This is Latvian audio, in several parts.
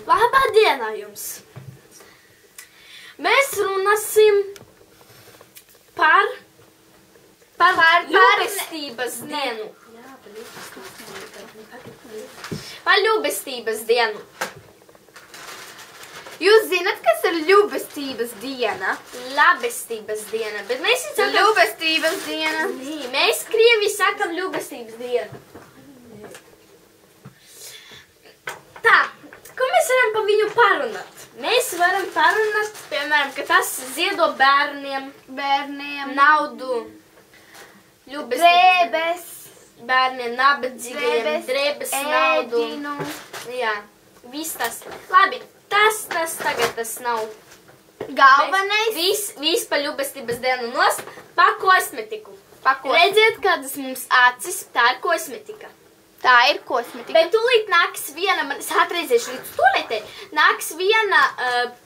Labā dienā jums! Mēs runāsim par ļubestības dienu. Par ļubestības dienu. Jūs zināt, kas ir ļubestības diena? Labestības diena, bet mēs sakam... Ļubestības diena. Nē, mēs krievi sakam ļubestības dienu. Tā, ko mēs varam par viņu parunāt? Mēs varam parunāt, piemēram, ka tas ziedo bērniem naudu. Drēbes. Bērniem nabadzīgajiem, drēbes naudu. Ēdinu. Jā, viss tas. Labi, tas tagad tas nav. Galvenais. Viss pa ļubestības dienu nost, pa kosmetiku. Redziet, kādas mums acis, tā ir kosmetika. Tā ir kosmetika. Bet tūlīt nāks viena, es atreizēšu līdz tūlītē, nāks viena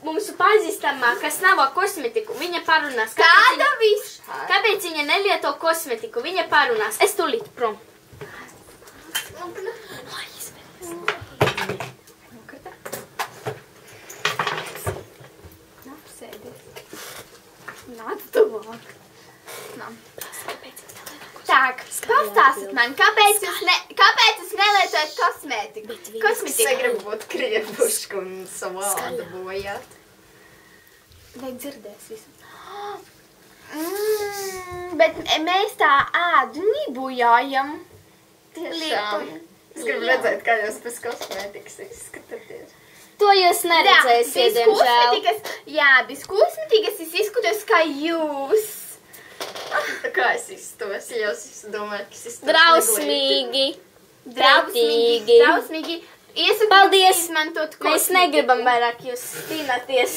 mūsu pazīstamā, kas nav kosmetiku. Viņa parunās. Kāda viss? Kāpēc viņa nelieto kosmetiku? Viņa parunās. Es tūlīt prom. Nāc tuvāk. Tak, pastāstit man, kāpēc jūs nelietojat kosmetiku? Es negribu būt krievušku un savu ādu bojāt. Vai dzirdēs visu? Bet mēs tā ādu nebojājam. Tiešām. Es gribu redzēt, kā jūs bez kosmetikas izskatāties. To jūs neredzēsiet, diemžēl. Jā, bez kosmetikas es izskatos kā jūs. Kā es izstos? Jūs domājat, ka es izstos Drausmīgi. Drausmīgi. Paldies. Izmantot kosmetiku. Mēs negribam vairāk jūs stīnaties.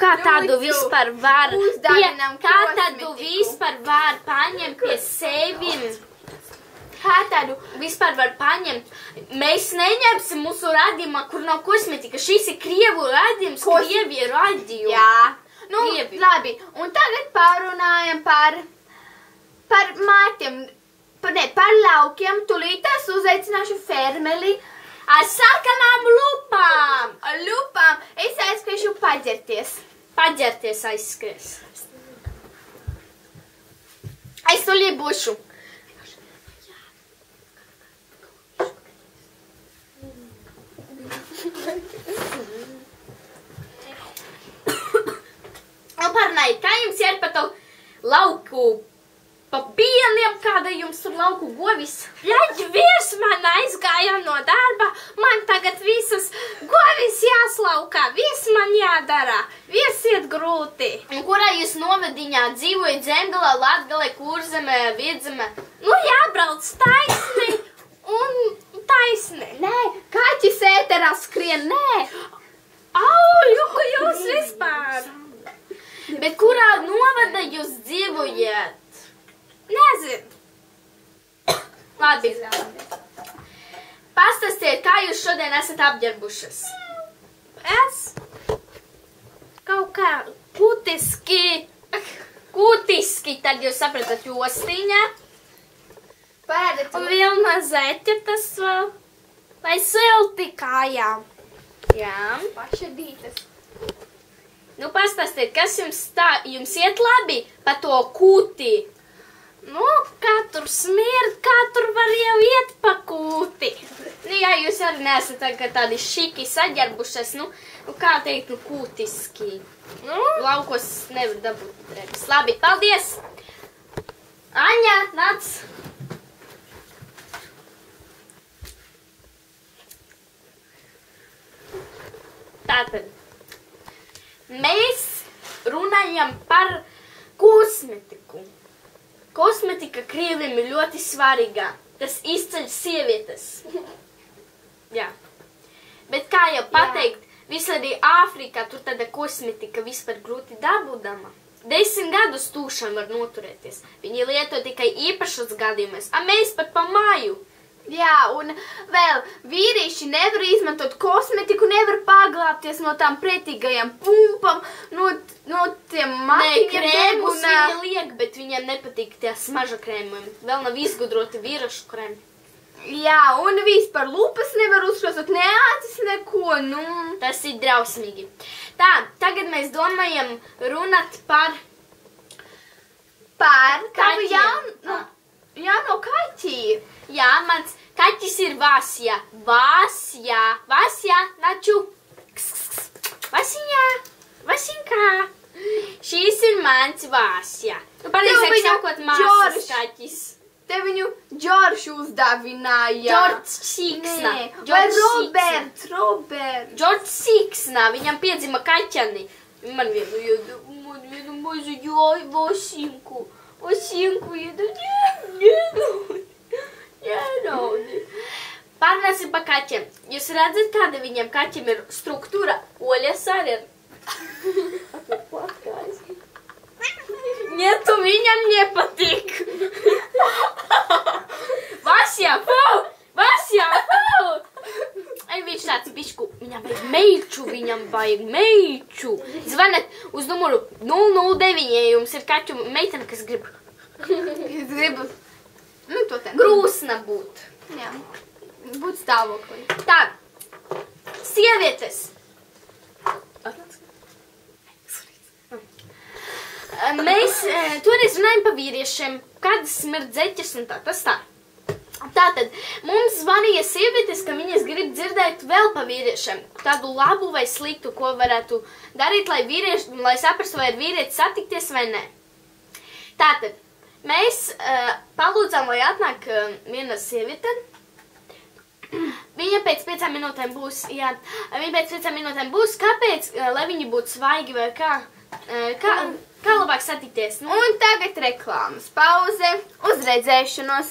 Kā tādu vispār var? Kā tādu vispār var paņemt pie sevim? Kā tādu vispār var paņemt? Mēs neņemsim mūsu radījumā, kur nav kosmetika. Šis ir Krievu radījums, Krievija radījums. Jā. Nu, labi, un tagad pārunājam par mātiem, par laukiem. Tūlītās uzaicināšu fermeli. Ar sarkanām lupām. Ar lupām. Es aizskriešu paģerties. Paģerties aizskries. Es tūlīt būšu. Parunājiet, kā jums ir pa to lauku, pa pieniem, kāda jums tur lauku govis? Ļaģi, virs man aizgāja no darba, man tagad visas govis jāslaukā, viss man jādara, viss iet grūti. Un kurā jūs novadiņā dzīvojat? Zemgalē, Latgalē, Kurzemē, Vidzemē? Nu jābrauc taisni un taisni. Nē, kaķis ēterā skrien, nē. Auļu, ko jūs vispār? Bet kurā novada jūs dzīvojat? Nezinu. Labi. Pastāstiet, kā jūs šodien esat apģērbušas? Es? Kaut kā kutiski. Kutiski, tad jūs sapratat jostiņa. Un vēl mazēti tas vēl. Lai silti kājām. Jā. Pašadītas. Nu, pastāstiet, kas jums iet labi pa to kūti? Nu, katru smirt, katru var jau iet pa kūti. Nu, jā, jūs arī neesat tādi šiki saģerbušas, nu, kā teikt, kūtiski. Nu, laukos nevar dabūt drēbes. Labi, paldies! Aņa, nāc! Tātad. Mēs runājam par kosmetiku. Kosmetika Krieviem ir ļoti svarīga. Tas izceļ sievietes. Jā. Bet kā jau pateikt, visādi Āfrikā tur tāda kosmetika vispār grūti dabūdama. 10 gadus tūšana var noturēties. Viņi lieto tikai īpašos gadījumus, a mēs pat pa māju. Jā, un vēl vīrieši nevar izmantot kosmetiku, nevar paglāpties no tām pretīgajām pumpam, no tiem matiņiem. Nē, krēmus viņi liek, bet viņiem nepatīk tie smaža krēmumi. Vēl nav izgudroti vīrašu krēmi. Jā, un vispār lupas nevar uzkrāsot, ne acis, neko, nu. Tas ir drausmīgi. Tā, tagad mēs domājam runāt par kaķiem. Jauno kaķi. Jā, mans kaķis ir Vasja. Vasja, naču. Vasinka. Šīs ir mans Vasja. Pareizāk sakot, māsas kaķis. Te viņu Džordžs uzdāvināja. Džordžs Sīksna. Vai Roberts. Džordžs Sīksna. Viņam piedzima kaķani. Man vienu mazu jāju Vasinku. Vasinku iedod. Pārnāsim pa kaķiem. Jūs redzat, kāda viņam kaķiem ir struktūra? Oļas arī ir. Nietu viņam nepatīk. Vasja, viņš tāds bišku, viņam vajag meiču. Zvaniet uz numuru 009, ja jums ir kaķu meitene, kas grib. Grūsna būt. Jā, būt stāvoklī. Tā, sievietes. Mēs toreiz runājam par vīriešiem, kādas smirdzeķes un tā, tas tā. Tātad, mums zvanīja sievietes, ka viņas grib dzirdēt vēl par vīriešiem. Tādu labu vai sliktu, ko varētu darīt, lai saprastu, vai ir vīrietis satikties vai nē. Tātad, mēs palūdzām, lai atnāk viena sieviete. Viņa pēc 5 minūtēm būs, kāpēc, lai viņi būtu svaigi vai kā labāk satikties? Un tagad reklāmas pauze, uz redzēšanos.